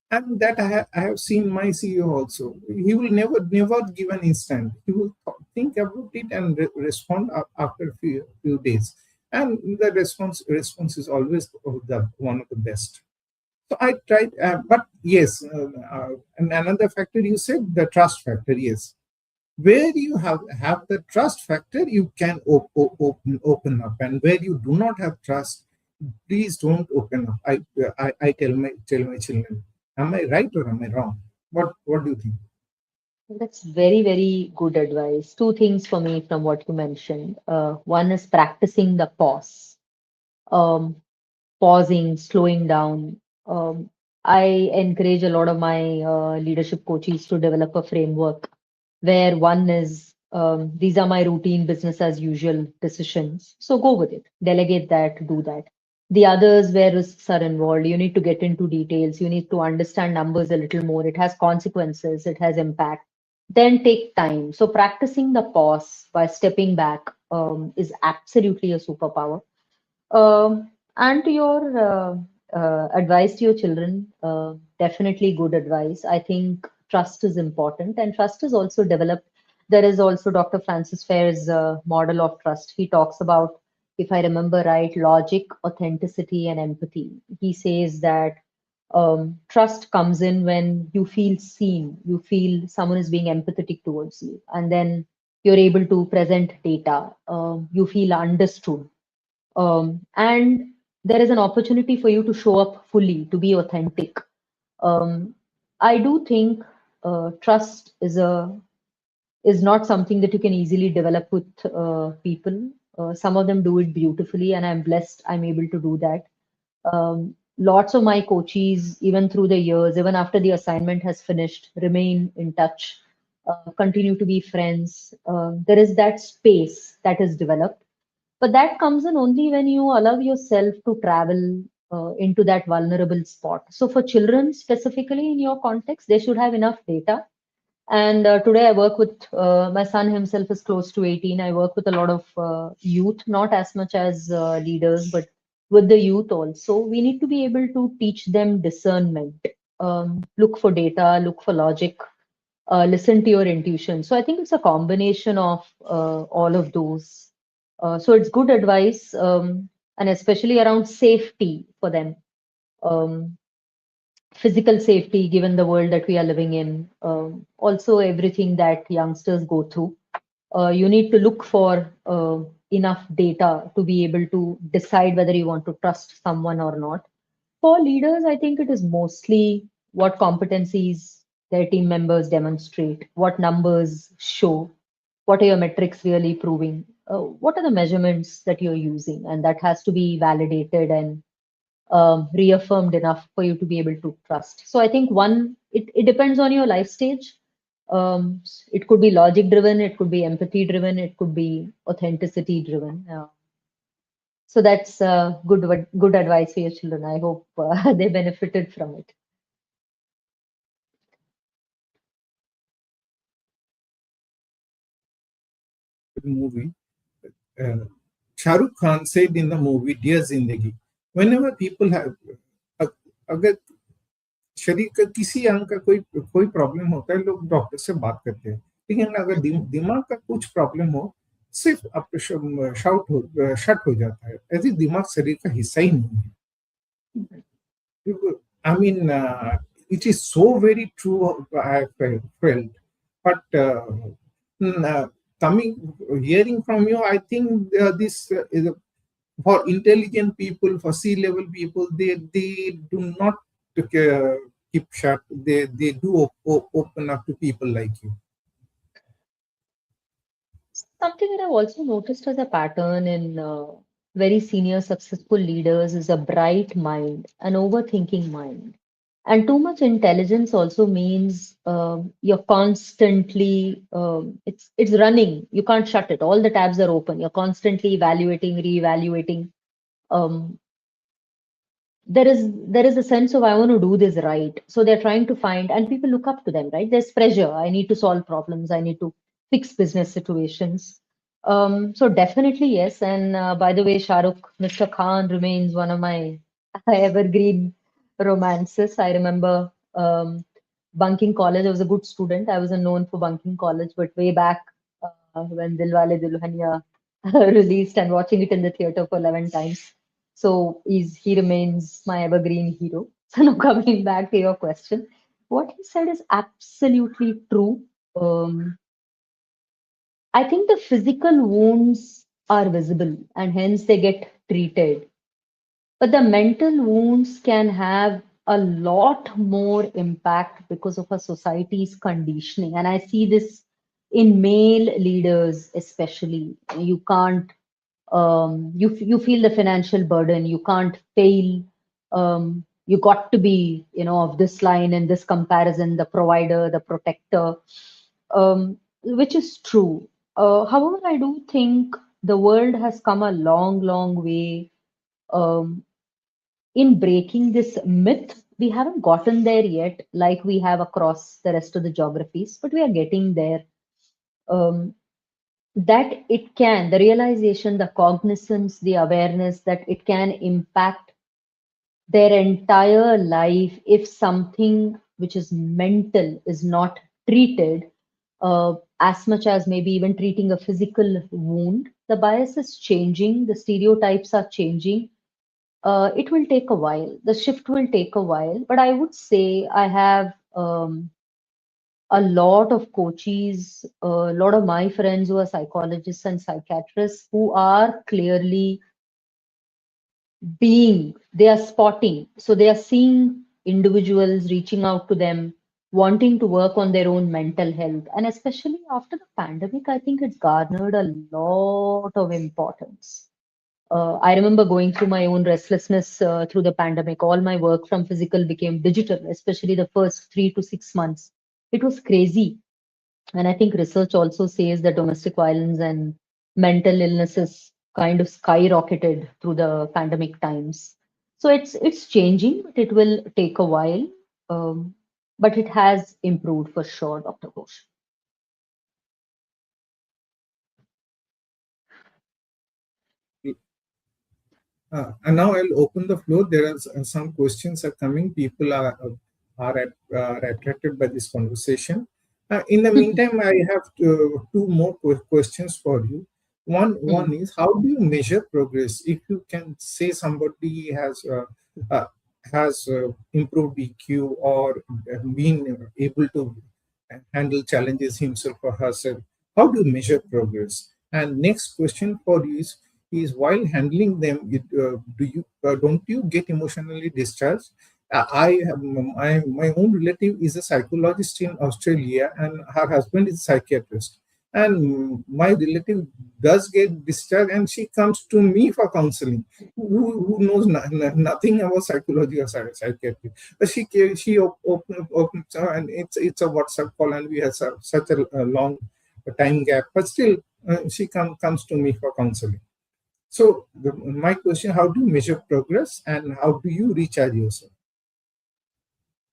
And that I have seen my CEO also. He will never give an instant. He will think about it and respond after few days. And the response is always the one of the best. So I tried, but yes, and another factor you said, the trust factor. Yes, Where you have the trust factor, you can open up, and where you do not have trust, please don't open up. I tell my children, am I right or am I wrong? What do you think? That's very, very good advice. Two things for me from what you mentioned. One is practicing the pause, um, pausing, slowing down. Um, I encourage a lot of my leadership coaches to develop a framework where one is these are my routine business as usual decisions. So go with it, delegate that, do that. The others where risks are involved, you need to get into details, you need to understand numbers a little more. It has consequences, it has impact. Then take time. So practicing the pause by stepping back is absolutely a superpower. And to your advice to your children, definitely good advice. I think trust is important, and trust is also developed. There is also Dr. Francis Fair's model of trust. He talks about, if I remember right, logic, authenticity, and empathy. He says that trust comes in when you feel seen, you feel someone is being empathetic towards you, and then you're able to present data, you feel understood, and there is an opportunity for you to show up fully, to be authentic. Um, I do think trust is not something that you can easily develop with people. Some of them do it beautifully, and I'm blessed I'm able to do that. Lots of my coaches, even through the years, even after the assignment has finished, remain in touch, continue to be friends. There is that space that is developed, but that comes in only when you allow yourself to travel into that vulnerable spot. So, for children specifically in your context, they should have enough data. And today I work with my son himself is close to 18. I work with a lot of youth, not as much as leaders, but with the youth also. We need to be able to teach them discernment. Look for data, look for logic, listen to your intuition. So I think it's a combination of all of those. So it's good advice, and especially around safety for them. Um, Physical safety, given the world that we are living in, also everything that youngsters go through. You need to look for enough data to be able to decide whether you want to trust someone or not. For leaders, I think it is mostly what competencies their team members demonstrate, what numbers show, what are your metrics really proving, what are the measurements that you're using, and that has to be validated and reaffirmed enough for you to be able to trust. So I think it depends on your life stage. It could be logic driven, it could be empathy driven, it could be authenticity driven. So that's good advice for your children. I hope they benefited from it. Movie, uh, Shah Rukh Khan said in the movie Dear Zindagi, whenever people have, अगर शरीर का किसी अंग का कोई कोई problem होता है, लोग डॉक्टर से बात करते हैं, लेकिन अगर दिमाग का कुछ प्रॉब्लम हो, सिर्फ शट हो जाता है, ऐसे दिमाग शरीर का हिस्सा ही नहीं है. I mean, it is so very true. I have felt, but coming hearing from you, I think this is for intelligent people, for C-level people. They do not keep shut. They do open up to people like you. Something that I've also noticed as a pattern in very senior successful leaders is a bright mind, an overthinking mind. And too much intelligence also means you're constantly it's running. You can't shut it. All the tabs are open. You're constantly evaluating, reevaluating. Um, there is a sense of I want to do this right. So they're trying to find, and people look up to them, right? There's pressure. I need to solve problems. I need to fix business situations. So definitely yes. And by the way, Shahrukh, Mr. Khan remains one of my evergreen romances. I remember bunking college. I was a good student. I wasn't known for bunking college, but way back when Dilwale Dulhania released and watching it in the theater for 11 times. So he remains my evergreen hero. So now coming back to your question, what he said is absolutely true. Um, I think the physical wounds are visible and hence they get treated. But the mental wounds can have a lot more impact because of a society's conditioning. And I see this in male leaders, especially. You can't, you feel the financial burden, you can't fail. You got to be, of this line in this comparison, the provider, the protector, which is true. However, I do think the world has come a long, long way. Um, in breaking this myth. We haven't gotten there yet, like we have across the rest of the geographies, but we are getting there. Um, that it can, the realization, the cognizance, the awareness that it can impact their entire life if something which is mental is not treated as much as maybe even treating a physical wound. The bias is changing, the stereotypes are changing. It will take a while. The shift will take a while, but I would say I have a lot of coaches, a lot of my friends who are psychologists and psychiatrists who are clearly they are spotting. So they are seeing individuals reaching out to them, wanting to work on their own mental health. And especially after the pandemic, I think it's garnered a lot of importance. I remember going through my own restlessness through the pandemic. All my work from physical became digital, especially the first 3 to 6 months. It was crazy. And I think research also says that domestic violence and mental illnesses kind of skyrocketed through the pandemic times. So it's changing, but it will take a while. Um, but it has improved for sure, Dr. Ghosh. And now I'll open the floor. There are some questions are coming. People are attracted by this conversation. In the meantime, I have two more questions for you. One Hmm. is, how do you measure progress? If you can say somebody has improved EQ or been able to handle challenges himself or herself, how do you measure progress? And next question for you is while handling them, don't you get emotionally discharged? I have my own relative is a psychologist in Australia, and her husband is a psychiatrist. And my relative does get discharged, and she comes to me for counseling. Who knows nothing about psychology or psychiatry? But she opens, and it's a WhatsApp call, and we have such a long time gap. But still, she comes to me for counseling. So my question: how do you measure progress, and how do you recharge yourself?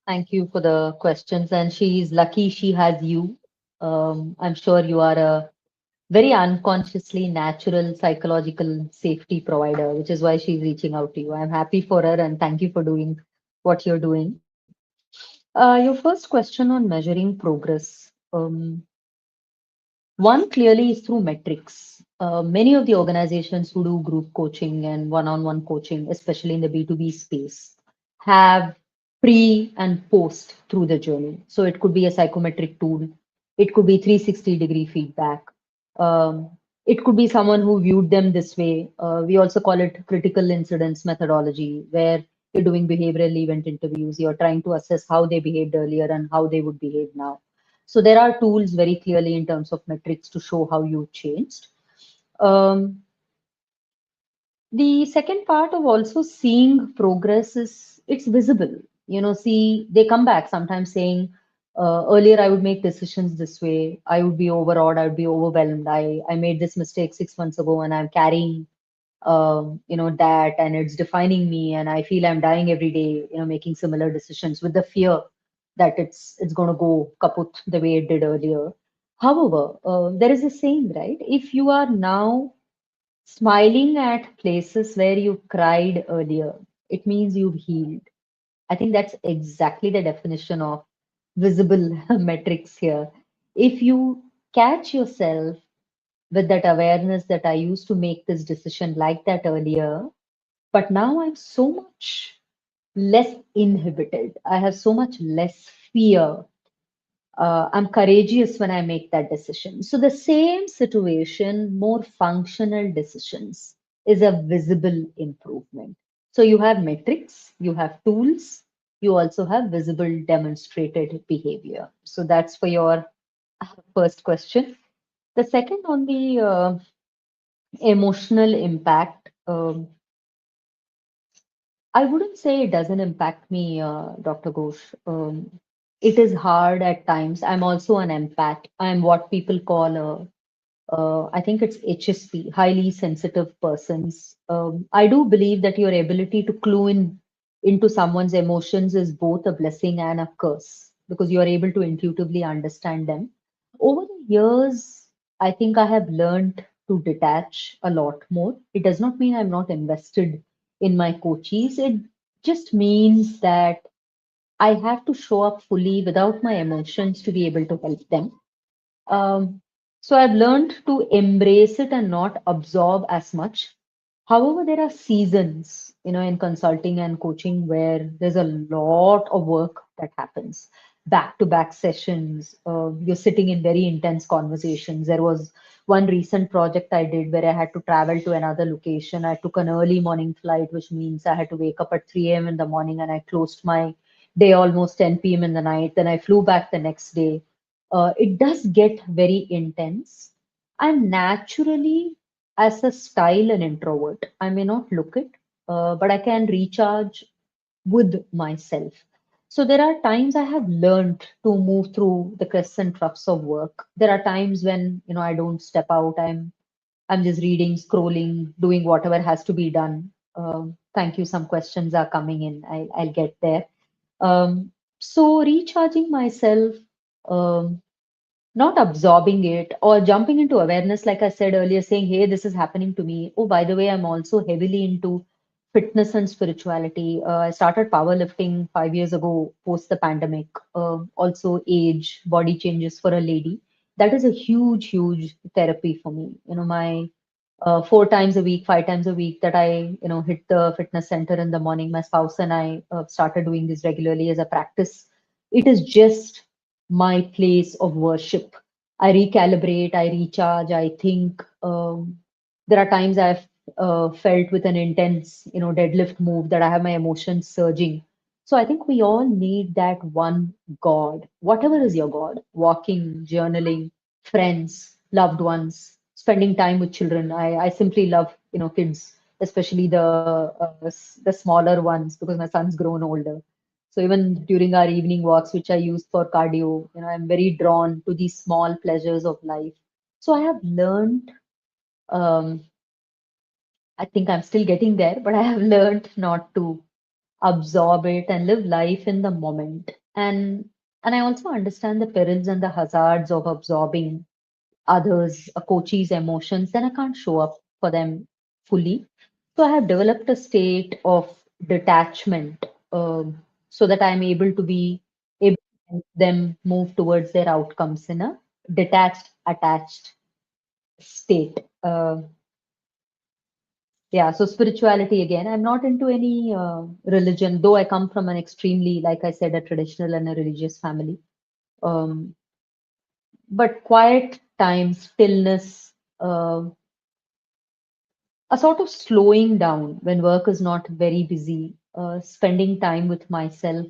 Thank you for the questions. And she's lucky she has you. I'm sure you are a very unconsciously natural psychological safety provider, which is why she's reaching out to you. I'm happy for her and thank you for doing what you're doing. Your first question on measuring progress. One clearly is through metrics. Many of the organizations who do group coaching and one-on-one coaching, especially in the B2B space, have pre and post through the journey. So it could be a psychometric tool. It could be 360-degree feedback. Um, it could be someone who viewed them this way. We also call it critical incidents methodology, where you're doing behavioral event interviews. You're trying to assess how they behaved earlier and how they would behave now. So there are tools very clearly in terms of metrics to show how you changed. Um, the second part of also seeing progress is it's visible. See, they come back sometimes saying, earlier I would make decisions this way. I would be overawed. I would be overwhelmed. I made this mistake 6 months ago and I'm carrying, that and it's defining me. And I feel I'm dying every day, making similar decisions with the fear that it's going to go kaput the way it did earlier. However, there is a saying, right? If you are now smiling at places where you cried earlier, it means you've healed. I think that's exactly the definition of visible metrics here. If you catch yourself with that awareness that I used to make this decision like that earlier, but now I'm so much less inhibited. I have so much less fear. I'm courageous when I make that decision. So the same situation, more functional decisions, is a visible improvement. So you have metrics, you have tools, you also have visible demonstrated behavior. So that's for your first question. The second on the emotional impact, I wouldn't say it doesn't impact me, Dr. Ghosh. It is hard at times. I'm also an empath. I'm what people call I think it's HSP, highly sensitive persons. I do believe that your ability to clue in into someone's emotions is both a blessing and a curse because you are able to intuitively understand them. Over the years, I think I have learned to detach a lot more. It does not mean I'm not invested in my coaches. It just means that I have to show up fully without my emotions to be able to help them. um, so I've learned to embrace it and not absorb as much. However, there are seasons, in consulting and coaching where there's a lot of work that happens, back-to-back sessions. You're sitting in very intense conversations. There was one recent project I did where I had to travel to another location. I took an early morning flight, which means I had to wake up at 3 a.m. in the morning, and I closed my day almost 10 p.m. in the night. Then I flew back the next day. It does get very intense. I'm naturally, as a style, an introvert. I may not look it, but I can recharge with myself. So there are times I have learned to move through the crests and troughs of work. There are times when I don't step out. I'm just reading, scrolling, doing whatever has to be done. Thank you. Some questions are coming in. I'll get there. So recharging myself. Um, Not absorbing it or jumping into awareness, like I said earlier, saying, hey, this is happening to me. Oh, by the way, I'm also heavily into fitness and spirituality. I started powerlifting 5 years ago, post the pandemic. Also, age, body changes for a lady. That is a huge, huge therapy for me. My 4 times a week, 5 times a week that I hit the fitness center in the morning. My spouse and I started doing this regularly as a practice. It is just my place of worship. I recalibrate, I recharge, I think. There are times I've felt with an intense deadlift move that I have my emotions surging. So I think we all need that one God, whatever is your God, walking, journaling, friends, loved ones, spending time with children. I simply love kids, especially the smaller ones because my son's grown older. So even during our evening walks, which I use for cardio, I'm very drawn to these small pleasures of life. So I have learned, um, I think I'm still getting there, but I have learned not to absorb it and live life in the moment. And I also understand the perils and the hazards of absorbing others, a coach's emotions, then I can't show up for them fully. So I have developed a state of detachment so that I'm able to be able to help them move towards their outcomes in a detached, attached state. Yeah, so spirituality again. I'm not into any religion, though I come from an extremely, like I said, a traditional and a religious family. Um, but quiet time, stillness, a sort of slowing down when work is not very busy, spending time with myself.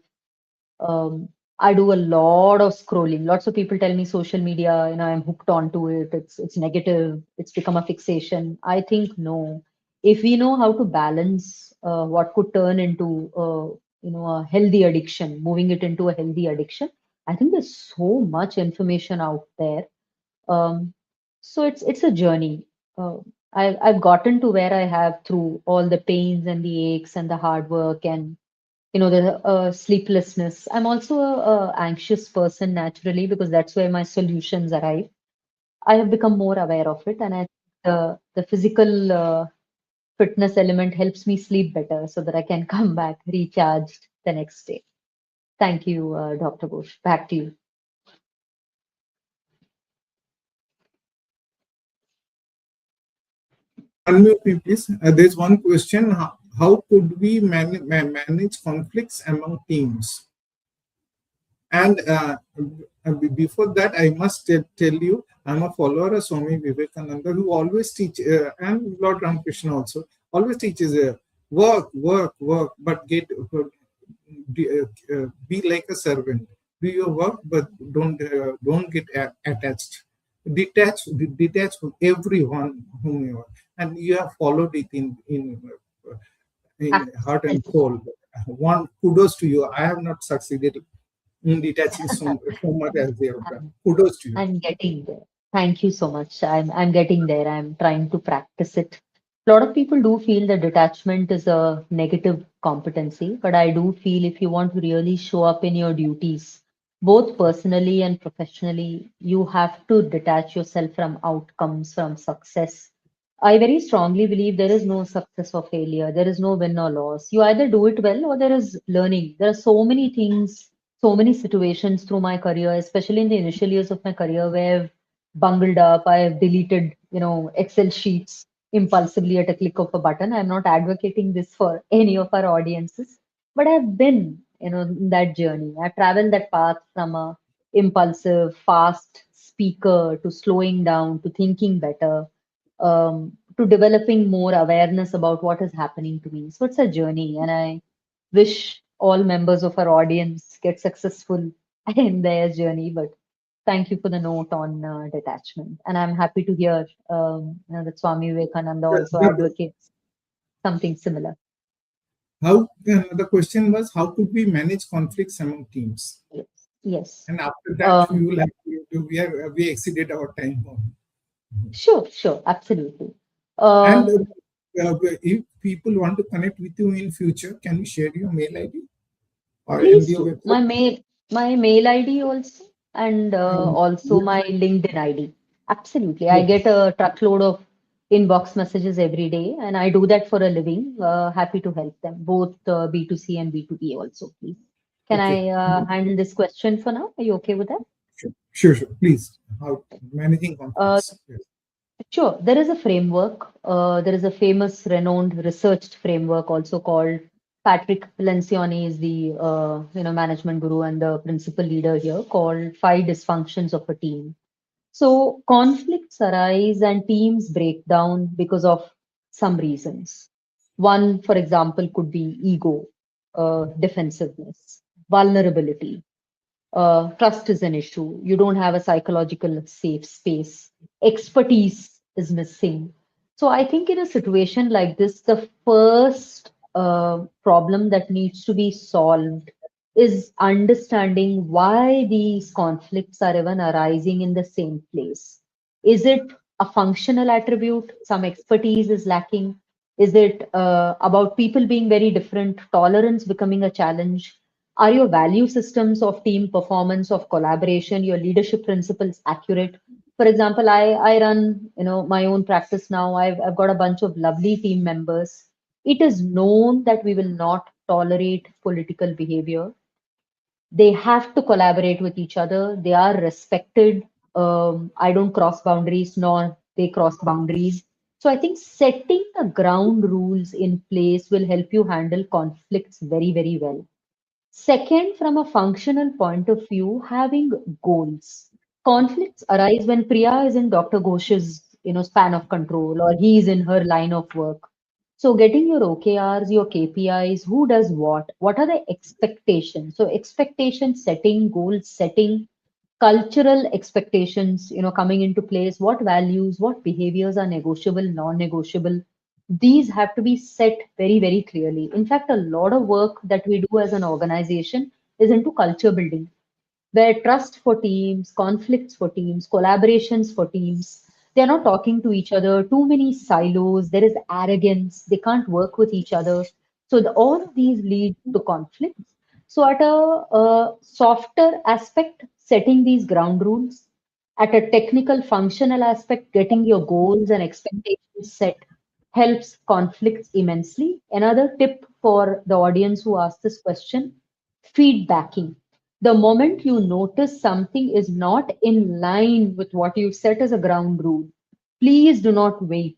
Um, I do a lot of scrolling. Lots of people tell me social media, I'm hooked onto it. It's negative. It's become a fixation. I think no. If we know how to balance what could turn into a healthy addiction, moving it into a healthy addiction, I think there's so much information out there. um, so it's a journey. Uh, I've gotten to where I have through all the pains and the aches and the hard work and the sleeplessness. I'm also a anxious person naturally because that's where my solutions arrive. I have become more aware of it, and the physical fitness element helps me sleep better so that I can come back recharged the next day. Thank you, Dr. Ghosh. Back to you. Unmute me, please. There's one question. How could we manage conflicts among teams? And before that, I must tell you, I'm a follower of Swami Vivekananda, who always teach, and Lord Ramakrishna also, always teaches work, work, work, but be like a servant. Do your work, but don't get attached. Detach from everyone whom you are, and you have followed it in heart and Absolutely. soul. One kudos to you. I have not succeeded in detaching so much as they have done. I'm, Kudos to you. I'm getting there. Thank you so much. I'm getting there. I'm trying to practice it. A lot of people do feel that detachment is a negative competency, but I do feel if you want to really show up in your duties, both personally and professionally, you have to detach yourself from outcomes, from success. I very strongly believe there is no success or failure. There is no win or loss. You either do it well or there is learning. There are so many things, so many situations through my career, especially in the initial years of my career, where I've bungled up, I've deleted, Excel sheets impulsively at a click of a button. I'm not advocating this for any of our audiences, but I've been, in that journey. I've traveled that path from a impulsive, fast speaker to slowing down to thinking better, to developing more awareness about what is happening to me. So it's a journey, and I wish all members of our audience get successful in their journey. But thank you for the note on detachment, and I'm happy to hear that Swami Vivekananda also advocates something similar. How the question was, how could we manage conflicts among teams? Yes, yes. And after that, we Um, will have we exceeded our time. sure, sure, absolutely. And Um, if people want to connect with you in future, can you share your mail ID or Please MBO do. website? My mail ID also, and also my Website? LinkedIn ID. Absolutely. I Yes. get a truckload of inbox messages every day, and I do that for a living. Happy to help them, both B2C and B2B also, please. Can Okay. I handle this question for now? Are you okay with that? Sure. Sure. Sure. Please. How managing Uh, conflicts? Yes. Sure. There is a framework. There is a famous, renowned, researched framework also called Patrick Lencioni is the management guru and the principal leader here, called Five Dysfunctions of a Team. So conflicts arise and teams break down because of some reasons. One, for example, could be ego, defensiveness, vulnerability, trust is an issue. You don't have a psychological safe space. Expertise is missing. So I think in a situation like this, the first problem that needs to be solved is understanding why these conflicts are even arising in the same place. Is it a functional attribute? Some expertise is lacking. Is it about people being very different, tolerance becoming a challenge? Are your value systems of team performance, of collaboration, your leadership principles accurate? For example, I run, my own practice now. I've got a bunch of lovely team members. It is known that we will not tolerate political behavior. They have to collaborate with each other. They are respected. I don't cross boundaries, nor they cross boundaries. So I think setting the ground rules in place will help you handle conflicts very, very well. Second, from a functional point of view, having goals. Conflicts arise when Priya is in Dr. Ghosh's, span of control, or he is in her line of work. So getting your OKRs, your KPIs, who does what are the expectations? So expectation setting, goal setting, cultural expectations, coming into place, what values, what behaviors are negotiable, non-negotiable. These have to be set very, very clearly. In fact, a lot of work that we do as an organization is into culture building, where trust for teams, conflicts for teams, collaborations for teams, they're not talking to each other, too many silos, there is arrogance, they can't work with each other. So all of these lead to conflicts. So at a softer aspect, setting these ground rules, at a technical functional aspect, getting your goals and expectations set helps conflicts immensely. Another tip for the audience who asked this question, feedbacking. The moment you notice something is not in line with what you set as a ground rule, please do not wait.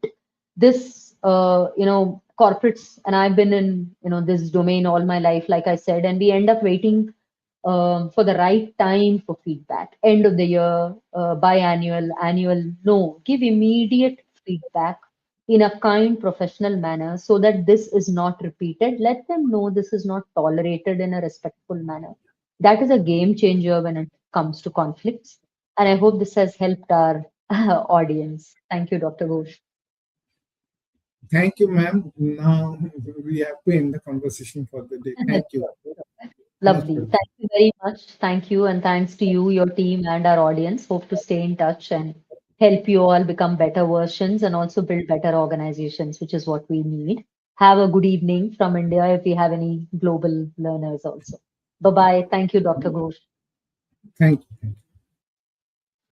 This, corporates, and I've been in, this domain all my life, like I said, and we end up waiting for the right time for feedback. End of the year, biannual, annual, no. Give immediate feedback in a kind, professional manner so that this is not repeated. Let them know this is not tolerated in a respectful manner. That is a game changer when it comes to conflicts. And I hope this has helped our audience. Thank you, Dr. Ghosh. Thank you, ma'am. Now we have to end the conversation for the day. Thank you. Most Lovely. welcome. Thank you very much. Thank you. And thanks to you, your team, and our audience. Hope to stay in touch and help you all become better versions and also build better organizations, which is what we need. Have a good evening from India if we have any global learners also. Bye bye. Thank you, Dr. Ghosh. Thank you.